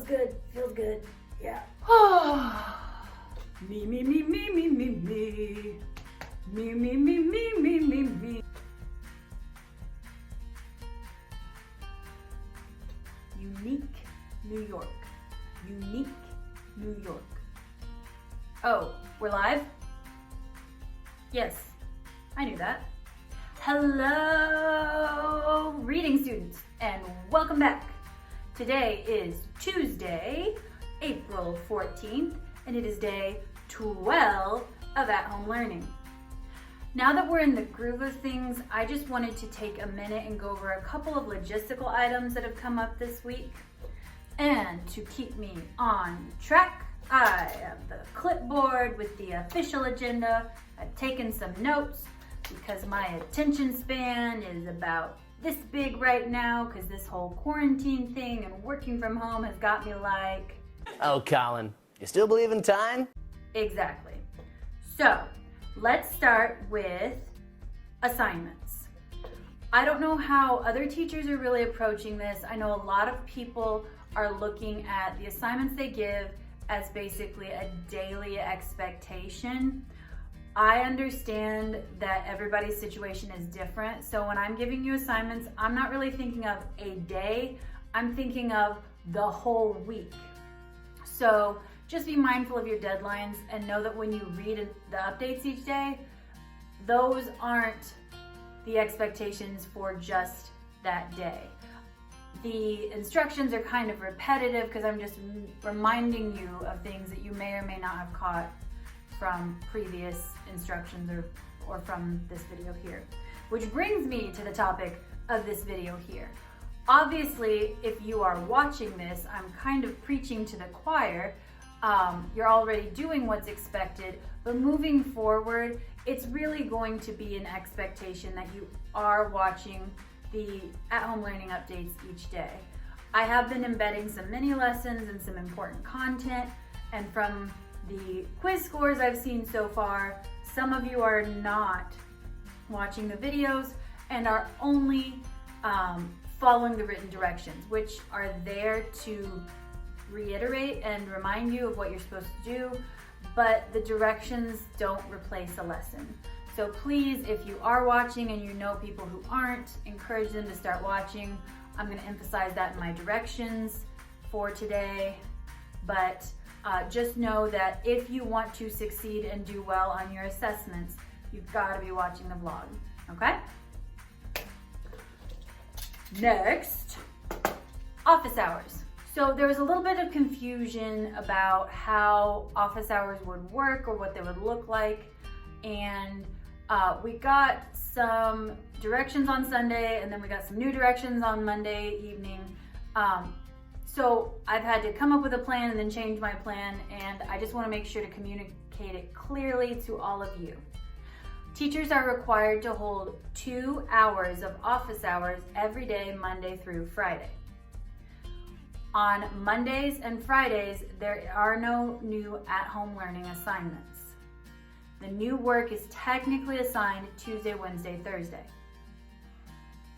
Feels good. Feels good. Yeah. Me, me, me, me, me, me, me. Me, me, me, me, me, me, me. Unique New York. Unique New York. Oh, we're live? Yes, I knew that. Hello, reading students, and welcome back. Today is Tuesday, April 14th, and it is day 12 of at-home learning. Now that we're in the groove of things, I just wanted to take a minute and go over a couple of logistical items that have come up this week. And to keep me on track, I have the clipboard with the official agenda. I've taken some notes because my attention span is about this big right now because this whole quarantine thing and working from home has got me like... Oh, Colin, you still believe in time? Exactly. So, let's start with assignments. I don't know how other teachers are really approaching this. I know a lot of people are looking at the assignments they give as basically a daily expectation. I understand that everybody's situation is different. So when I'm giving you assignments, I'm not really thinking of a day. I'm thinking of the whole week. So just be mindful of your deadlines and know that when you read the updates each day, those aren't the expectations for just that day. The instructions are kind of repetitive because I'm just reminding you of things that you may or may not have caught from previous instructions or from this video here. Which brings me to the topic of this video here. Obviously, if you are watching this, I'm kind of preaching to the choir. You're already doing what's expected, but moving forward, it's really going to be an expectation that you are watching the at-home learning updates each day. I have been embedding some mini lessons and some important content, and from the quiz scores I've seen so far, some of you are not watching the videos and are only following the written directions, which are there to reiterate and remind you of what you're supposed to do, but the directions don't replace a lesson. So please, if you are watching and you know people who aren't, encourage them to start watching. I'm going to emphasize that in my directions for today, but just know that if you want to succeed and do well on your assessments, you've got to be watching the vlog, okay? Next, office hours. So there was a little bit of confusion about how office hours would work or what they would look like, and we got some directions on Sunday, and then we got some new directions on Monday evening. So I've had to come up with a plan and then change my plan, and I just want to make sure to communicate it clearly to all of you. Teachers are required to hold 2 hours of office hours every day, Monday through Friday. On Mondays and Fridays, there are no new at-home learning assignments. The new work is technically assigned Tuesday, Wednesday, Thursday.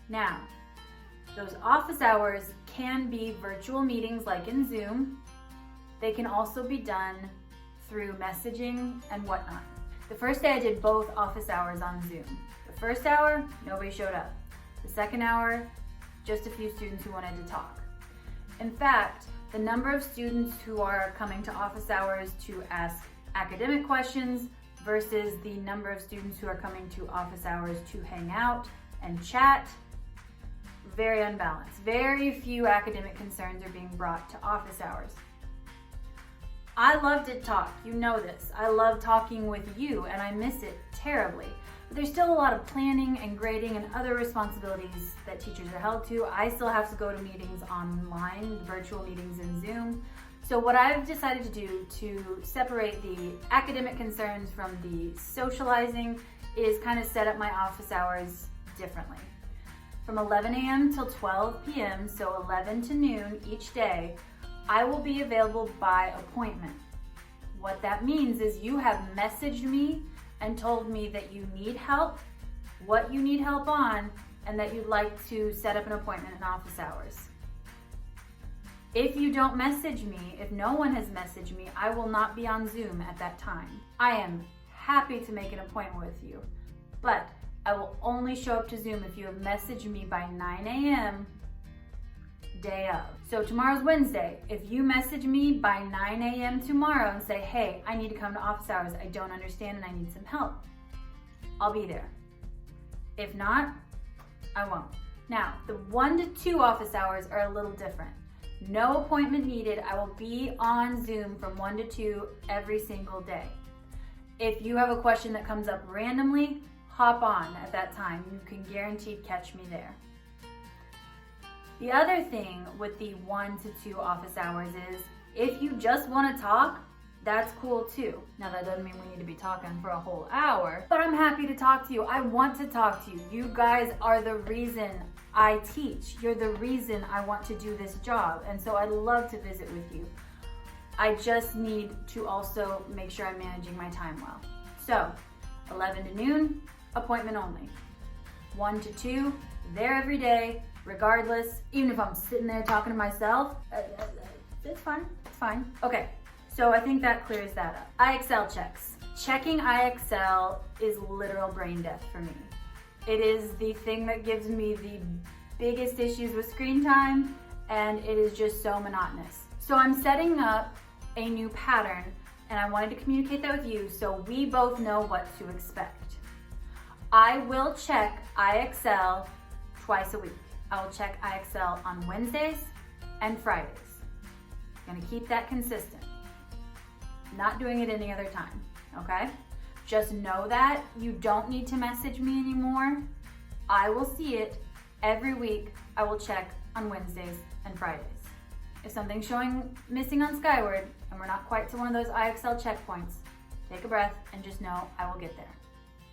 Now, those office hours can be virtual meetings like in Zoom. They can also be done through messaging and whatnot. The first day I did both office hours on Zoom. The first hour, nobody showed up. The second hour, just a few students who wanted to talk. In fact, the number of students who are coming to office hours to ask academic questions versus the number of students who are coming to office hours to hang out and chat, very unbalanced. Very few academic concerns are being brought to office hours. I love to talk, you know this. I love talking with you and I miss it terribly. But there's still a lot of planning and grading and other responsibilities that teachers are held to. I still have to go to meetings online, virtual meetings in Zoom. So what I've decided to do to separate the academic concerns from the socializing is kind of set up my office hours differently. From 11 a.m. till 12 p.m., so 11 to noon each day, I will be available by appointment. What that means is you have messaged me and told me that you need help, what you need help on, and that you'd like to set up an appointment in office hours. If you don't message me, if no one has messaged me, I will not be on Zoom at that time. I am happy to make an appointment with you, but I will only show up to Zoom if you have messaged me by 9 a.m. day of. So tomorrow's Wednesday. If you message me by 9 a.m. tomorrow and say, hey, I need to come to office hours, I don't understand and I need some help, I'll be there. If not, I won't. Now, the 1 to 2 office hours are a little different. No appointment needed. I will be on Zoom from 1 to 2 every single day. If you have a question that comes up randomly, hop on at that time. You can guaranteed catch me there. The other thing with the 1 to 2 office hours is if you just want to talk, that's cool too. Now that doesn't mean we need to be talking for a whole hour, but I'm happy to talk to you. I want to talk to you. You guys are the reason I teach. You're the reason I want to do this job. And so I'd love to visit with you. I just need to also make sure I'm managing my time well. So 11 to noon, appointment only. 1 to 2, there every day, regardless. Even if I'm sitting there talking to myself, it's fine, it's fine. Okay, so I think that clears that up. IXL checks. Checking IXL is literal brain death for me. It is the thing that gives me the biggest issues with screen time, and it is just so monotonous. So I'm setting up a new pattern, and I wanted to communicate that with you so we both know what to expect. I will check IXL twice a week. I will check IXL on Wednesdays and Fridays. I'm gonna keep that consistent. Not doing it any other time, okay? Just know that you don't need to message me anymore. I will see it every week. I will check on Wednesdays and Fridays. If something's showing missing on Skyward and we're not quite to one of those IXL checkpoints, take a breath and just know I will get there.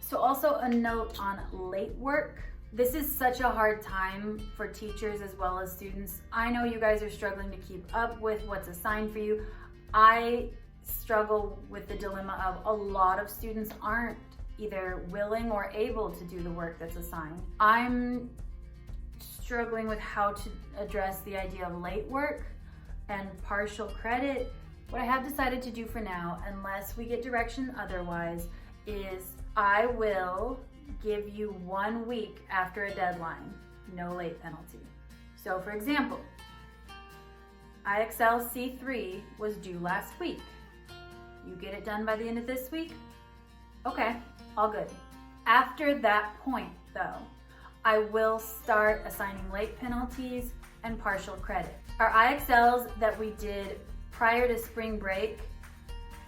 So also a note on late work. This is such a hard time for teachers as well as students. I know you guys are struggling to keep up with what's assigned for you. I struggle with the dilemma of a lot of students aren't either willing or able to do the work that's assigned. I'm struggling with how to address the idea of late work and partial credit. What I have decided to do for now, unless we get direction otherwise, is I will give you 1 week after a deadline, no late penalty. So for example, IXL C3 was due last week. You get it done by the end of this week? Okay, all good. After that point though, I will start assigning late penalties and partial credit. Our IXLs that we did prior to spring break,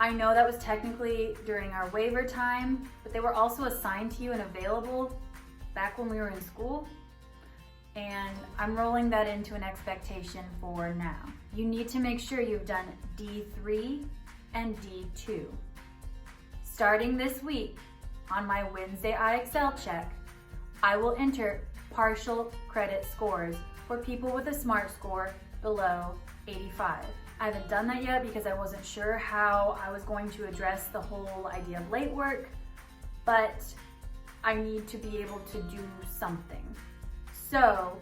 I know that was technically during our waiver time, but they were also assigned to you and available back when we were in school. And I'm rolling that into an expectation for now. You need to make sure you've done D3 and D2. Starting this week, on my Wednesday IXL check, I will enter partial credit scores for people with a SMART score below 85. I haven't done that yet because I wasn't sure how I was going to address the whole idea of late work, but I need to be able to do something. So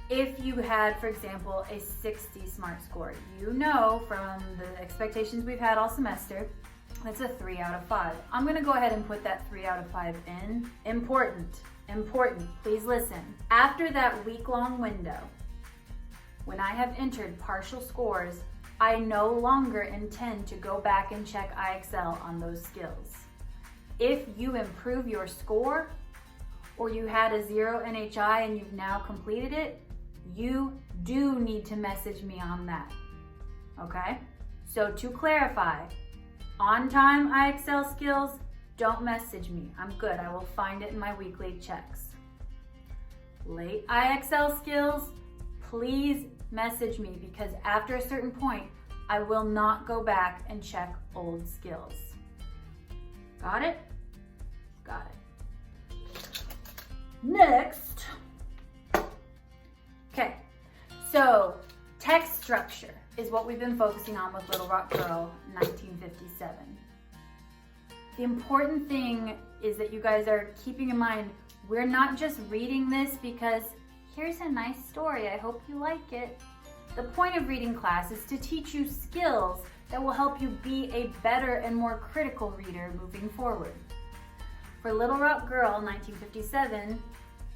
if you had, for example, a 60 SMART score, you know from the expectations we've had all semester, that's a 3 out of 5. I'm gonna go ahead and put that 3 out of 5 in. Important, please listen. After that week-long window, when I have entered partial scores, I no longer intend to go back and check IXL on those skills. If you improve your score, or you had a 0 NHI and you've now completed it, you do need to message me on that, okay? So to clarify, on-time IXL skills, don't message me. I'm good, I will find it in my weekly checks. Late IXL skills, please message me because after a certain point, I will not go back and check old skills. Got it? Got it. Next. Okay, so text structure is what we've been focusing on with Little Rock Girl 1957. The important thing is that you guys are keeping in mind, we're not just reading this because here's a nice story, I hope you like it. The point of reading class is to teach you skills that will help you be a better and more critical reader moving forward. For Little Rock Girl, 1957,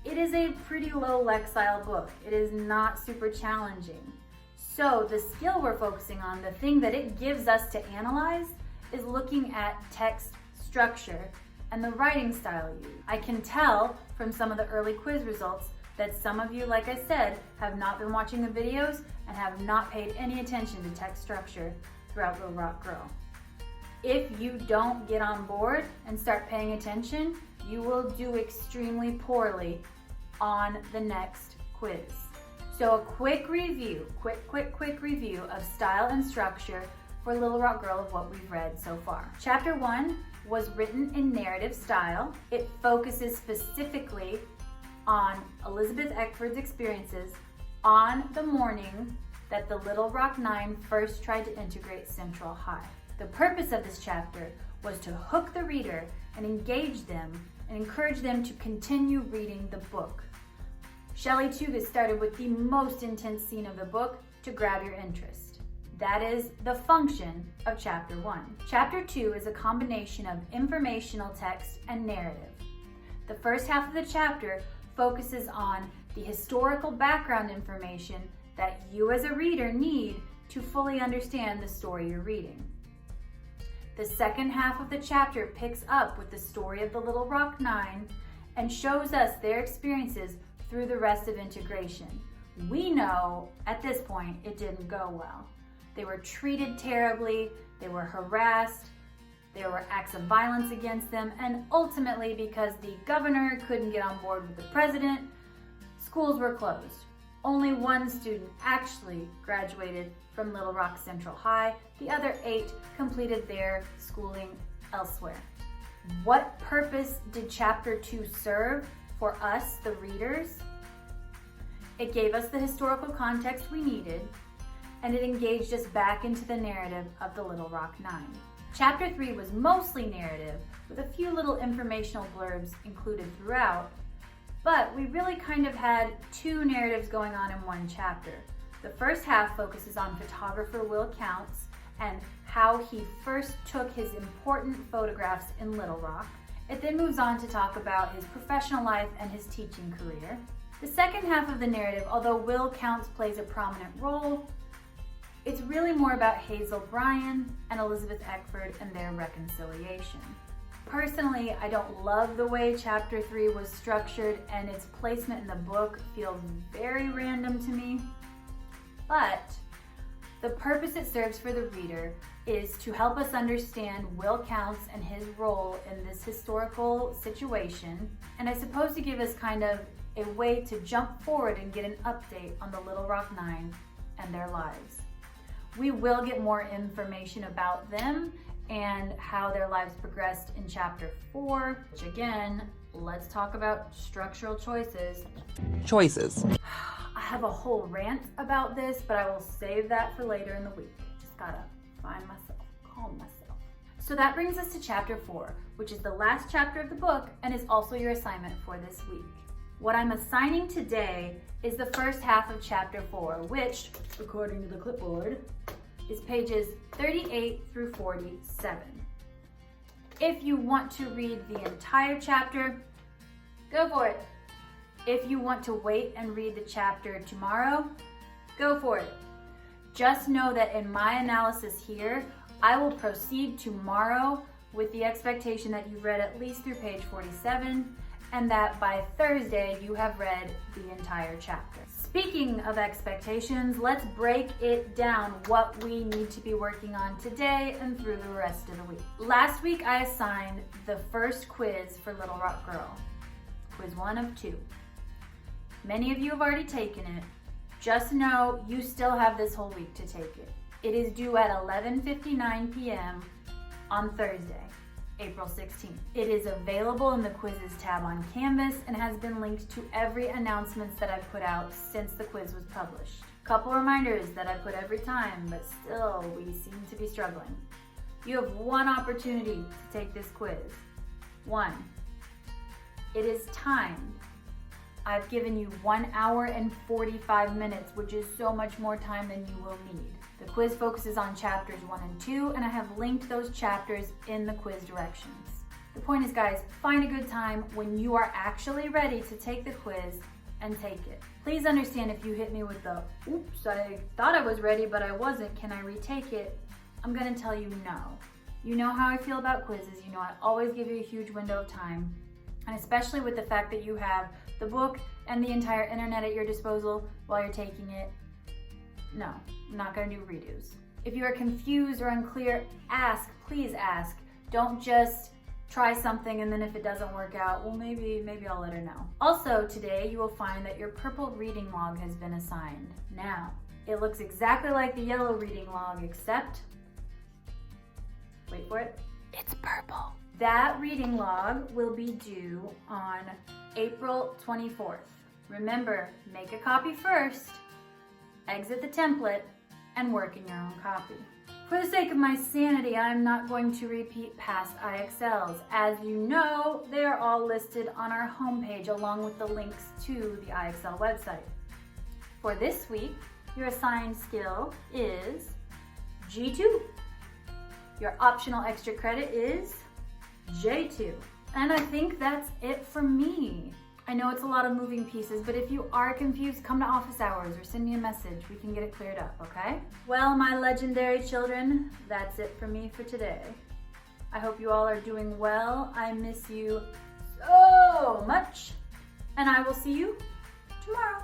it is a pretty low Lexile book. It is not super challenging. So the skill we're focusing on, the thing that it gives us to analyze, is looking at text structure and the writing style used. I can tell from some of the early quiz results that some of you, like I said, have not been watching the videos and have not paid any attention to text structure throughout Little Rock Girl. If you don't get on board and start paying attention, you will do extremely poorly on the next quiz. So a quick review of style and structure for Little Rock Girl of what we've read so far. Chapter 1 was written in narrative style. It focuses specifically on Elizabeth Eckford's experiences on the morning that the Little Rock Nine first tried to integrate Central High. The purpose of this chapter was to hook the reader and engage them and encourage them to continue reading the book. Shelley Tugas started with the most intense scene of the book to grab your interest. That is the function of Chapter 1. Chapter 2 is a combination of informational text and narrative. The first half of the chapter focuses on the historical background information that you as a reader need to fully understand the story you're reading. The second half of the chapter picks up with the story of the Little Rock Nine and shows us their experiences through the rest of integration. We know at this point it didn't go well. They were treated terribly, they were harassed, there were acts of violence against them, and ultimately because the governor couldn't get on board with the president, schools were closed. Only one student actually graduated from Little Rock Central High. The other 8 completed their schooling elsewhere. What purpose did Chapter 2 serve for us, the readers? It gave us the historical context we needed, and it engaged us back into the narrative of the Little Rock Nine. Chapter 3 was mostly narrative, with a few little informational blurbs included throughout, but we really kind of had 2 narratives going on in one chapter. The first half focuses on photographer Will Counts and how he first took his important photographs in Little Rock. It then moves on to talk about his professional life and his teaching career. The second half of the narrative, although Will Counts plays a prominent role, it's really more about Hazel Bryan and Elizabeth Eckford and their reconciliation. Personally, I don't love the way Chapter 3 was structured, and its placement in the book feels very random to me. But the purpose it serves for the reader is to help us understand Will Counts and his role in this historical situation, and I suppose to give us kind of a way to jump forward and get an update on the Little Rock Nine and their lives. We will get more information about them and how their lives progressed in Chapter 4, which again, let's talk about structural choices. I have a whole rant about this, but I will save that for later in the week. Just gotta find myself, calm myself. So that brings us to Chapter 4, which is the last chapter of the book and is also your assignment for this week. What I'm assigning today is the first half of Chapter 4, which, according to the clipboard, is pages 38 through 47. If you want to read the entire chapter, go for it. If you want to wait and read the chapter tomorrow, go for it. Just know that in my analysis here, I will proceed tomorrow with the expectation that you've read at least through page 47 and that by Thursday you have read the entire chapter. Speaking of expectations, let's break it down what we need to be working on today and through the rest of the week. Last week I assigned the first quiz for Little Rock Girl, quiz 1 of 2. Many of you have already taken it. Just know you still have this whole week to take it. It is due at 11:59 p.m. on Thursday, April 16th. It is available in the quizzes tab on Canvas and has been linked to every announcements that I've put out since the quiz was published. Couple reminders that I put every time, but still we seem to be struggling. You have one opportunity to take this quiz. 1. It is timed. I've given you 1 hour and 45 minutes, which is so much more time than you will need. The quiz focuses on chapters 1 and 2, and I have linked those chapters in the quiz directions. The point is, guys, find a good time when you are actually ready to take the quiz and take it. Please understand if you hit me with the, oops, I thought I was ready, but I wasn't, can I retake it? I'm gonna tell you no. You know how I feel about quizzes. You know I always give you a huge window of time. And especially with the fact that you have the book and the entire internet at your disposal while you're taking it. No, I'm not gonna do redos. If you are confused or unclear, ask, please ask. Don't just try something and then if it doesn't work out, well maybe I'll let her know. Also today you will find that your purple reading log has been assigned. Now, it looks exactly like the yellow reading log except, wait for it, it's purple. That reading log will be due on April 24th. Remember, make a copy first, exit the template, and work in your own copy. For the sake of my sanity, I'm not going to repeat past IXLs. As you know, they are all listed on our homepage along with the links to the IXL website. For this week, your assigned skill is G2. Your optional extra credit is J2. And I think that's it for me. I know it's a lot of moving pieces, but if you are confused, come to office hours or send me a message. We can get it cleared up, okay? Well, my legendary children, that's it for me for today. I hope you all are doing well. I miss you so much, and I will see you tomorrow.